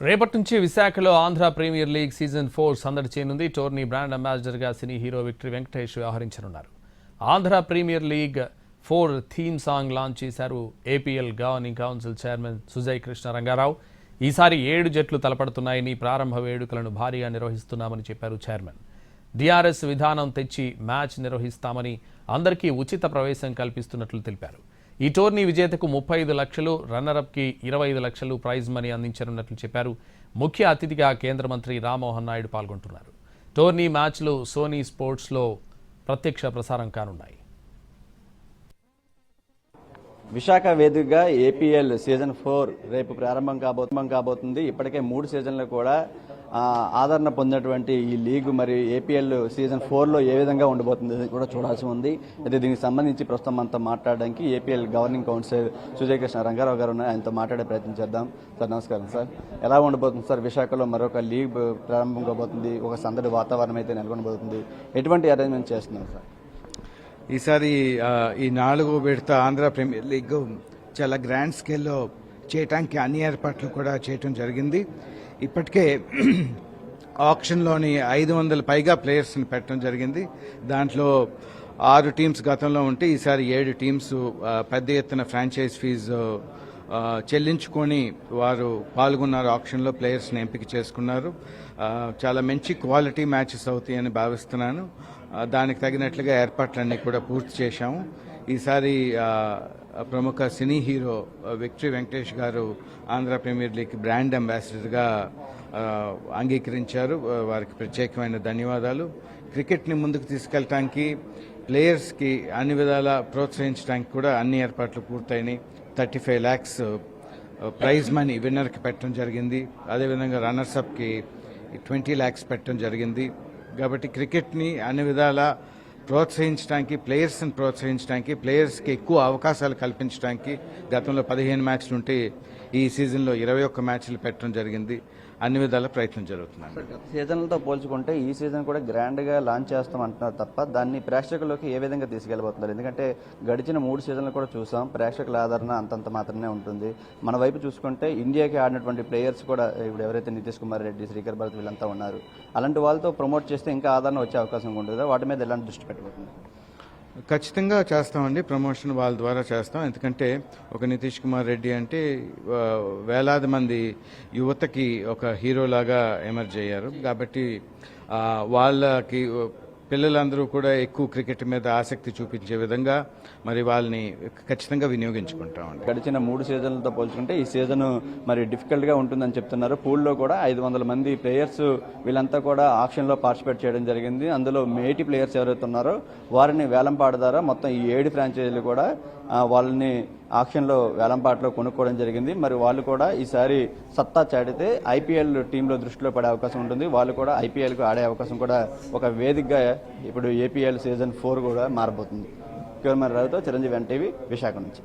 రేపటి నుంచి విశాఖలో ఆంధ్ర ప్రీమియర్ లీగ్ సీజన్ 4 సందడి చేయనుంది. టోర్నీ బ్రాండ్ అంబాసిడర్గా సినీ హీరో విక్టరీ వెంకటేష్ వ్యవహరించనున్నారు. Andhra premier league 4 theme song launch చేశారు APL governing council chairman Sujay Krishna Rangarao. ఈసారి 7 జట్లు తలపడుతున్నాయని, ప్రారంభ వేడుకలను భారీగా నిర్వహిస్తున్నామని చెప్పారు చైర్మన్. డిఆర్ఎస్ విధానం తెచ్చి మ్యాచ్ నిర్వహిస్తామని, అందరికీ ఉచిత ప్రవేశం కల్పిస్తున్నట్లు తెలిపారు. ఈ టోర్నీ విజేతకు 35 లక్షలు, రన్నరప్కి 25 లక్షలు ప్రైజ్ మనీ అందించనున్నట్లు చెప్పారు. ముఖ్య అతిథిగా కేంద్ర మంత్రి రామ్మోహన్ నాయుడు పాల్గొంటున్నారు. టోర్నీ మ్యాచ్లు సోనీ స్పోర్ట్స్లో ప్రత్యక్ష ప్రసారం కానున్నాయి. విశాఖ వేదికగా ఏపీఎల్ సీజన్ 4 రేపు ప్రారంభం కాబోతుంది. ఇప్పటికే 3 సీజన్లు కూడా ఆదరణ పొందినటువంటి ఈ లీగ్ మరి ఏపీఎల్ సీజన్ 4లో ఏ విధంగా ఉండబోతుంది కూడా చూడాల్సి ఉంది. అయితే దీనికి సంబంధించి ప్రస్తుతం మనతో మాట్లాడడానికి APL governing council Sujay Krishna Rangarao గారు ఉన్నారు. ఆయనతో మాట్లాడే ప్రయత్నం చేద్దాం. సార్ నమస్కారం. సార్ ఎలా ఉండబోతుంది సార్? విశాఖలో మరొక లీగ్ ప్రారంభం కాబోతుంది, ఒక సందడి వాతావరణం అయితే నెలకొనబోతుంది. ఎటువంటి అరేంజ్మెంట్ చేస్తున్నారు సార్? ఈసారి ఈ 4వ విడత ఆంధ్ర ప్రీమియర్ లీగ్ చాలా గ్రాండ్ స్కేల్లో చేయటానికి అన్ని ఏర్పాట్లు కూడా చేయటం జరిగింది. ఇప్పటికే ఆక్షన్లోని 500 పైగా ప్లేయర్స్ని పెట్టడం జరిగింది. దాంట్లో 6 టీమ్స్ గతంలో ఉంటే ఈసారి 7 టీమ్స్ పెద్ద ఎత్తున ఫ్రాంచైజ్ ఫీజు చెల్లించుకొని వారు పాల్గొన్నారు. ఆక్షన్లో ప్లేయర్స్ని ఎంపిక చేసుకున్నారు. చాలా మంచి క్వాలిటీ మ్యాచెస్ అవుతాయని భావిస్తున్నాను. దానికి తగినట్లుగా ఏర్పాట్లన్నీ కూడా పూర్తి చేశాము. ఈసారి ప్రముఖ సినీ హీరో విక్టరీ వెంకటేష్ గారు ఆంధ్ర ప్రీమియర్ లీగ్ బ్రాండ్ అంబాసిడర్గా అంగీకరించారు. వారికి ప్రత్యేకమైన ధన్యవాదాలు. క్రికెట్ని ముందుకు తీసుకెళ్ళటానికి, ప్లేయర్స్కి అన్ని విధాలా ప్రోత్సహించడానికి కూడా అన్ని ఏర్పాట్లు పూర్తయినాయి. 35 lakhs ప్రైజ్ మనీ విన్నర్కి పెట్టడం జరిగింది. అదేవిధంగా రన్నర్స్అప్కి 20 lakhs పెట్టడం జరిగింది. కాబట్టి క్రికెట్ని అన్ని విధాలా ప్రోత్సహించడానికి, ప్లేయర్స్ని ప్రోత్సహించడానికి, ప్లేయర్స్కి ఎక్కువ అవకాశాలు కల్పించడానికి గతంలో 15 మ్యాచ్లు ఉంటే ఈ సీజన్లో 21 మ్యాచ్లు పెట్టడం జరిగింది. అన్ని విధాల ప్రయత్నం జరుగుతున్నాయి. సీజన్లతో పోల్చుకుంటే ఈ సీజన్ కూడా గ్రాండ్గా లాంచ్ చేస్తాం అంటున్నారు తప్ప దాన్ని ప్రేక్షకుల్లోకి ఏ విధంగా తీసుకెళ్లబోతున్నారు? ఎందుకంటే గడిచిన 3 సీజన్లు కూడా చూసాం, ప్రేక్షకుల ఆదరణ అంతంత మాత్రమే ఉంటుంది. మన వైపు చూసుకుంటే ఇండియాకి ఆడినటువంటి ప్లేయర్స్ కూడా ఇప్పుడు ఎవరైతే నితీష్ కుమార్ రెడ్డి, శ్రీకర్ భరత్ వీళ్ళంతా ఉన్నారు. అలాంటి వాళ్ళతో ప్రమోట్ చేస్తే ఇంకా ఆదరణ వచ్చే అవకాశం ఉంటుంది. వాటి మీద ఎలాంటి దృష్టి పెట్టబోతుంది? ఖచ్చితంగా చేస్తామండి. ప్రమోషన్ వాళ్ళ ద్వారా చేస్తాం. ఎందుకంటే ఒక నితీష్ కుమార్ రెడ్డి అంటే వేలాది మంది యువతకి ఒక హీరోలాగా ఎమర్జ్ అయ్యారు. కాబట్టి వాళ్ళకి పిల్లలందరూ కూడా ఎక్కువ క్రికెట్ మీద ఆసక్తి చూపించే విధంగా మరి వాళ్ళని ఖచ్చితంగా వినియోగించుకుంటామండి. గడిచిన 3 సీజన్లతో పోల్చుకుంటే ఈ సీజన్ మరి డిఫికల్ట్గా ఉంటుందని చెప్తున్నారు. పూల్లో కూడా 500 మంది ప్లేయర్స్ వీళ్ళంతా కూడా ఆక్షన్లో పార్టిసిపేట్ చేయడం జరిగింది. అందులో మేటి ప్లేయర్స్ ఎవరైతే ఉన్నారో వారిని వేలంపాట ద్వారా మొత్తం ఈ 7 ఫ్రాంచైజీలు కూడా వాళ్ళని ఆక్షన్లో వేలంపాటలో కొనుక్కోవడం జరిగింది. మరి వాళ్ళు కూడా ఈసారి సత్తా చాటితే ఐపీఎల్ టీంలో దృష్టిలో పడే అవకాశం ఉంటుంది. వాళ్ళు కూడా ఐపీఎల్కు ఆడే అవకాశం కూడా ఒక వేదికగా ఇప్పుడు ఏపీఎల్ సీజన్ 4 కూడా మారబోతుంది. కేవలం రావుతో చిరంజీవి ఎన్టీవీ విశాఖ నుంచి.